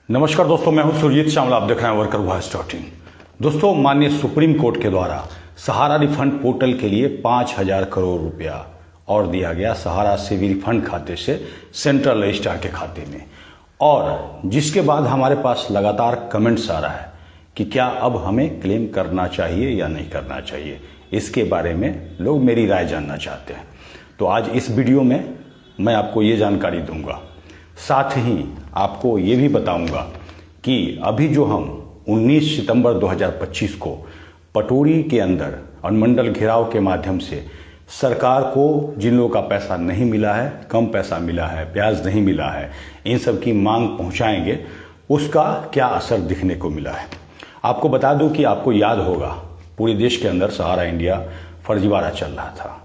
नमस्कार दोस्तों, मैं हूं सुरजीत श्यामल। आप देख रहे हैं वर्कर वॉइस .in। दोस्तों, माननीय सुप्रीम कोर्ट के द्वारा सहारा रिफंड पोर्टल के लिए 5,000 करोड़ रुपया और दिया गया सहारा सिविल रिफंड खाते से सेंट्रल रजिस्ट्रार के खाते में, और जिसके बाद हमारे पास लगातार कमेंट्स आ रहा है कि क्या अब हमें क्लेम करना चाहिए या नहीं करना चाहिए। इसके बारे में लोग मेरी राय जानना चाहते हैं। तो आज इस वीडियो में मैं आपको ये जानकारी दूंगा, साथ ही आपको ये भी बताऊंगा कि अभी जो हम 19 सितंबर 2025 को पटोरी के अंदर अनुमंडल घेराव के माध्यम से सरकार को जिन लोगों का पैसा नहीं मिला है, कम पैसा मिला है, ब्याज नहीं मिला है, इन सब की मांग पहुंचाएंगे, उसका क्या असर दिखने को मिला है। आपको बता दूं कि आपको याद होगा पूरे देश के अंदर सहारा इंडिया फर्जीवाड़ा चल रहा था।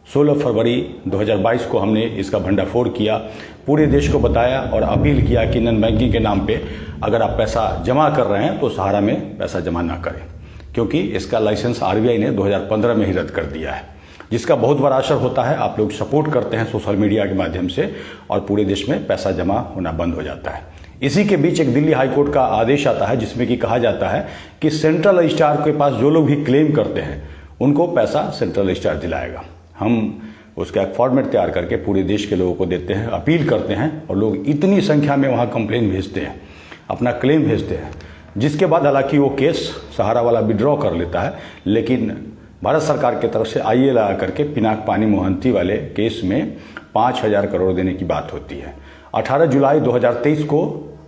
16 फरवरी 2022 को हमने इसका भंडाफोड़ किया, पूरे देश को बताया और अपील किया कि नॉन बैंकिंग के नाम पे अगर आप पैसा जमा कर रहे हैं तो सहारा में पैसा जमा ना करें, क्योंकि इसका लाइसेंस आरबीआई ने 2015 में ही रद्द कर दिया है, जिसका बहुत बड़ा असर होता है। आप लोग सपोर्ट करते हैं सोशल मीडिया के माध्यम से और पूरे देश में पैसा जमा होना बंद हो जाता है। इसी के बीच एक दिल्ली हाईकोर्ट का आदेश आता है जिसमें कि कहा जाता है कि सेंट्रल रजिस्ट्रार के पास जो लोग भी क्लेम करते हैं उनको पैसा सेंट्रल रजिस्ट्रार दिलाएगा। हम उसका एक फॉर्मेट तैयार करके पूरे देश के लोगों को देते हैं, अपील करते हैं, और लोग इतनी संख्या में वहाँ कंप्लेन भेजते हैं, अपना क्लेम भेजते हैं, जिसके बाद हालांकि वो केस सहारा वाला विड्रॉ कर लेता है, लेकिन भारत सरकार की तरफ से आईए लगा करके पिनाक पानी मोहंती वाले केस में 5,000 करोड़ देने की बात होती है। 18 जुलाई 2023 को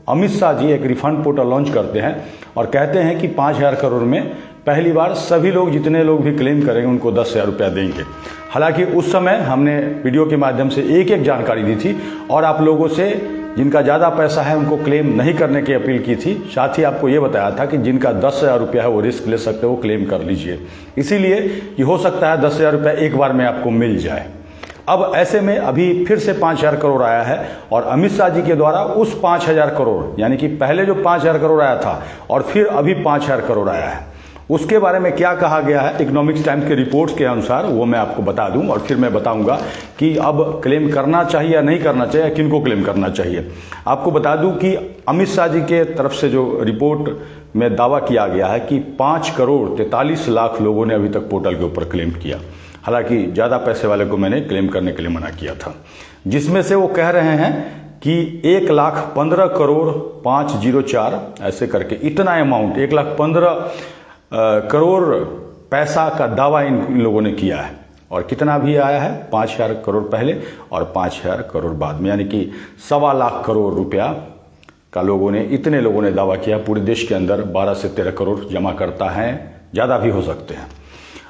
अमित शाह जी एक रिफंड पोर्टल लॉन्च करते हैं और कहते हैं कि 5,000 करोड़ में पहली बार सभी लोग, जितने लोग भी क्लेम करेंगे उनको 10,000 रुपया देंगे। हालांकि उस समय हमने वीडियो के माध्यम से एक एक जानकारी दी थी और आप लोगों से जिनका ज़्यादा पैसा है उनको क्लेम नहीं करने की अपील की थी। साथ ही आपको ये बताया था कि जिनका 10,000 रुपया है वो रिस्क ले सकते हो, वो क्लेम कर लीजिए, इसीलिए कि हो सकता है 10,000 रुपया एक बार में आपको मिल जाए। अब ऐसे में अभी फिर से 5,000 करोड़ आया है और अमित शाह जी के द्वारा उस 5,000 करोड़, यानी कि पहले जो 5,000 करोड़ आया था और फिर अभी 5,000 करोड़ आया है, उसके बारे में क्या कहा गया है इकोनॉमिक्स टाइम्स के रिपोर्ट्स के अनुसार, वो मैं आपको बता दूं और फिर मैं बताऊंगा कि अब क्लेम करना चाहिए या नहीं करना चाहिए, किनको क्लेम करना चाहिए। आपको बता दूं कि अमित शाह जी के तरफ से जो रिपोर्ट में दावा किया गया है कि 5 करोड़ 43 लाख लोगों ने अभी तक पोर्टल के ऊपर क्लेम किया। हालांकि ज़्यादा पैसे वाले को मैंने क्लेम करने के लिए मना किया था, जिसमें से वो कह रहे हैं कि 1,15 करोड़ 504 ऐसे करके इतना अमाउंट 1,15 करोड़ पैसा का दावा इन लोगों ने किया है। और कितना भी आया है, 5,000 करोड़ पहले और 5,000 करोड़ बाद में, यानी कि 1.25 लाख करोड़ रुपया का लोगों ने, इतने लोगों ने दावा किया। पूरे देश के अंदर 12 से 13 करोड़ जमा करता है, ज़्यादा भी हो सकते हैं।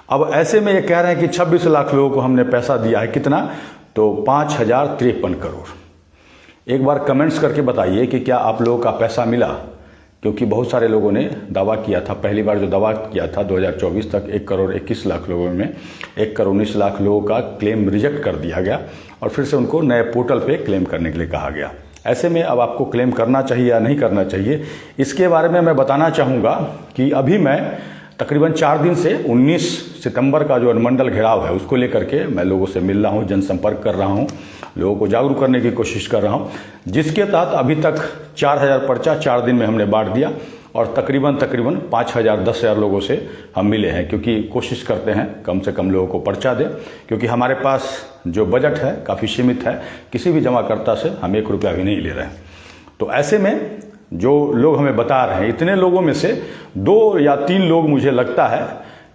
अब ऐसे में ये कह रहे हैं कि 26 लाख लोगों को हमने पैसा दिया है, कितना, तो 5,053 करोड़। एक बार कमेंट्स करके बताइए कि क्या आप लोगों का पैसा मिला, क्योंकि बहुत सारे लोगों ने दावा किया था। पहली बार जो दावा किया था 2024 तक 1 करोड़ 21 लाख लोगों में 1 करोड़ 19 लाख लोगों का क्लेम रिजेक्ट कर दिया गया और फिर से उनको नए पोर्टल पे क्लेम करने के लिए कहा गया। ऐसे में अब आपको क्लेम करना चाहिए या नहीं करना चाहिए, इसके बारे में मैं बताना चाहूँगा कि अभी मैं तकरीबन 4 दिन से 19 सितंबर का जो अनुमंडल घेराव है उसको लेकर के मैं लोगों से मिल रहा हूँ, जनसंपर्क कर रहा हूँ, लोगों को जागरूक करने की कोशिश कर रहा हूँ, जिसके तहत अभी तक 4,000 पर्चा 4 दिन में हमने बांट दिया और तकरीबन 5,000 10,000 लोगों से हम मिले हैं, क्योंकि कोशिश करते हैं कम से कम लोगों को पर्चा दें, क्योंकि हमारे पास जो बजट है काफ़ी सीमित है, किसी भी जमाकर्ता से हम 1 रुपया भी नहीं ले रहे हैं। तो ऐसे में जो लोग हमें बता रहे हैं, इतने लोगों में से 2 या 3 लोग मुझे लगता है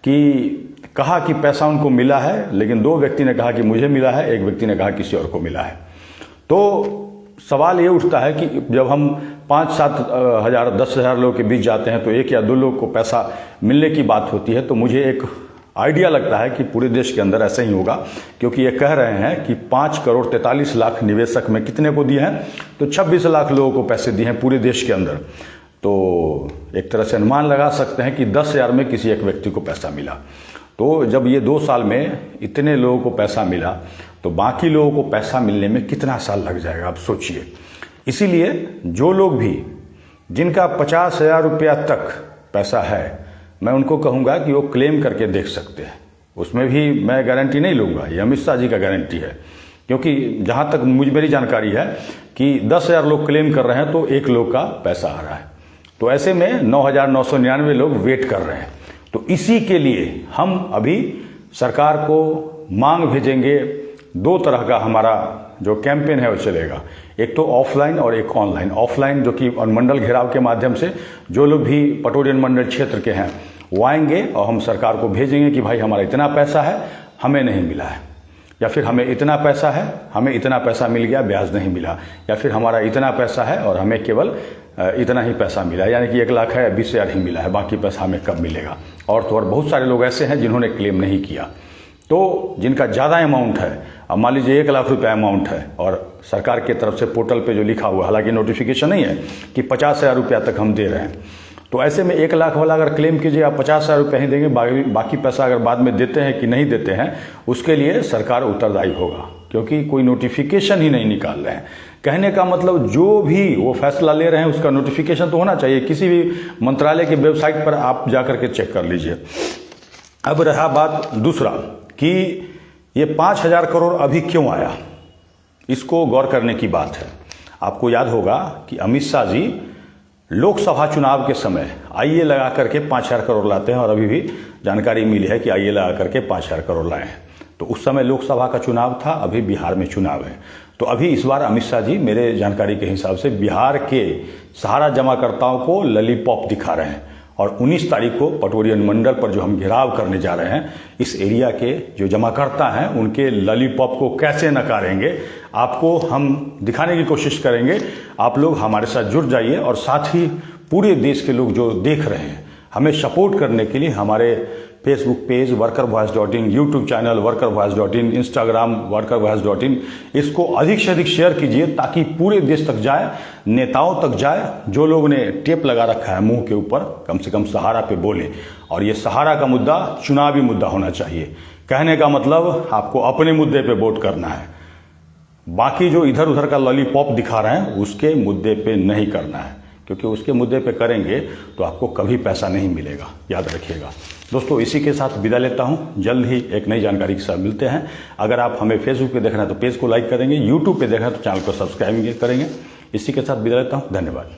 कि कहा कि पैसा उनको मिला है, लेकिन 2 व्यक्ति ने कहा कि मुझे मिला है, 1 व्यक्ति ने कहा किसी और को मिला है। तो सवाल ये उठता है कि जब हम 5-7 हज़ार 10,000 लोगों के बीच जाते हैं तो 1 या 2 लोग को पैसा मिलने की बात होती है। तो मुझे एक आइडिया लगता है कि पूरे देश के अंदर ऐसा ही होगा, क्योंकि ये कह रहे हैं कि 5 करोड़ 43 लाख निवेशक में कितने को दिए हैं, तो 26 लाख लोगों को पैसे दिए हैं पूरे देश के अंदर। तो एक तरह से अनुमान लगा सकते हैं कि 10,000 में किसी एक व्यक्ति को पैसा मिला। तो जब ये 2 साल में इतने लोगों को पैसा मिला तो बाकी लोगों को पैसा मिलने में कितना साल लग जाएगा, आप सोचिए। इसीलिए जो लोग भी, जिनका 50,000 रुपया तक पैसा है, मैं उनको कहूँगा कि वो क्लेम करके देख सकते हैं। उसमें भी मैं गारंटी नहीं लूँगा, ये अमित शाह जी का गारंटी है, क्योंकि जहाँ तक मेरी जानकारी है कि 10,000 लोग क्लेम कर रहे हैं तो 1 लोग का पैसा आ रहा है। तो ऐसे में 9,999 लोग वेट कर रहे हैं। तो इसी के लिए हम अभी सरकार को मांग भेजेंगे। 2 तरह का हमारा जो कैंपेन है वो चलेगा, एक तो ऑफलाइन और एक ऑनलाइन। ऑफलाइन जो कि अनुमंडल घेराव के माध्यम से जो लोग भी पटोरी अनुमंडल क्षेत्र के हैं वो आएंगे और हम सरकार को भेजेंगे कि भाई हमारा इतना पैसा है, हमें नहीं मिला है, या फिर हमें इतना पैसा है, हमें इतना पैसा मिल गया, ब्याज नहीं मिला, या फिर हमारा इतना पैसा है और हमें केवल इतना ही पैसा मिला, यानी कि 1 लाख है 20,000 ही मिला है, बाकी पैसा हमें कब मिलेगा। और तो और बहुत सारे लोग ऐसे हैं जिन्होंने क्लेम नहीं किया। तो जिनका ज़्यादा अमाउंट है, अब मान लीजिए 1 लाख रुपये अमाउंट है और सरकार की तरफ से पोर्टल पे जो लिखा हुआ, हालांकि नोटिफिकेशन नहीं है कि 50,000 रुपया तक हम दे रहे हैं, तो ऐसे में 1 लाख वाला अगर क्लेम कीजिए आप 50,000 रुपये ही देंगे, बाकी पैसा अगर बाद में देते हैं कि नहीं देते हैं उसके लिए सरकार उत्तरदायी होगा, क्योंकि कोई नोटिफिकेशन ही नहीं निकाल रहे हैं। कहने का मतलब जो भी वो फैसला ले रहे हैं उसका नोटिफिकेशन तो होना चाहिए, किसी भी मंत्रालय की वेबसाइट पर आप जाकर के चेक कर लीजिए। अब रहा बात दूसरा कि ये 5,000 करोड़ अभी क्यों आया, इसको गौर करने की बात है। आपको याद होगा कि अमित शाह जी लोकसभा चुनाव के समय आईए लगा करके 5,000 करोड़ लाते हैं, और अभी भी जानकारी मिली है कि आईए लगा करके 5,000 करोड़ लाए हैं। तो उस समय लोकसभा का चुनाव था, अभी बिहार में चुनाव है। तो अभी इस बार अमित शाह जी मेरे जानकारी के हिसाब से बिहार के सहारा जमाकर्ताओं को लॉलीपॉप दिखा रहे हैं, और 19 तारीख को पटोरी अनुमंडल पर जो हम घेराव करने जा रहे हैं, इस एरिया के जो जमाकर्ता हैं उनके लॉलीपॉप को कैसे नकारेंगे आपको हम दिखाने की कोशिश करेंगे। आप लोग हमारे साथ जुड़ जाइए, और साथ ही पूरे देश के लोग जो देख रहे हैं हमें सपोर्ट करने के लिए हमारे Facebook page workervoice.in, YouTube channel workervoice.in, Instagram workervoice.in, इसको अधिक से अधिक शेयर कीजिए ताकि पूरे देश तक जाए, नेताओं तक जाए। जो लोगों ने टेप लगा रखा है मुंह के ऊपर, कम से कम सहारा पे बोले। और ये सहारा का मुद्दा चुनावी मुद्दा होना चाहिए। कहने का मतलब आपको अपने मुद्दे पे वोट करना है, बाकी जो इधर उधर का लॉलीपॉप दिखा रहे हैं उसके मुद्दे पे नहीं करना है, क्योंकि उसके मुद्दे पे करेंगे तो आपको कभी पैसा नहीं मिलेगा, याद रखिएगा। दोस्तों इसी के साथ विदा लेता हूं, जल्द ही एक नई जानकारी के साथ मिलते हैं। अगर आप हमें फेसबुक पे देख रहे हैं तो पेज को लाइक करेंगे, यूट्यूब पे देख रहे हैं तो चैनल को सब्सक्राइब करेंगे। इसी के साथ विदा लेता हूं, धन्यवाद।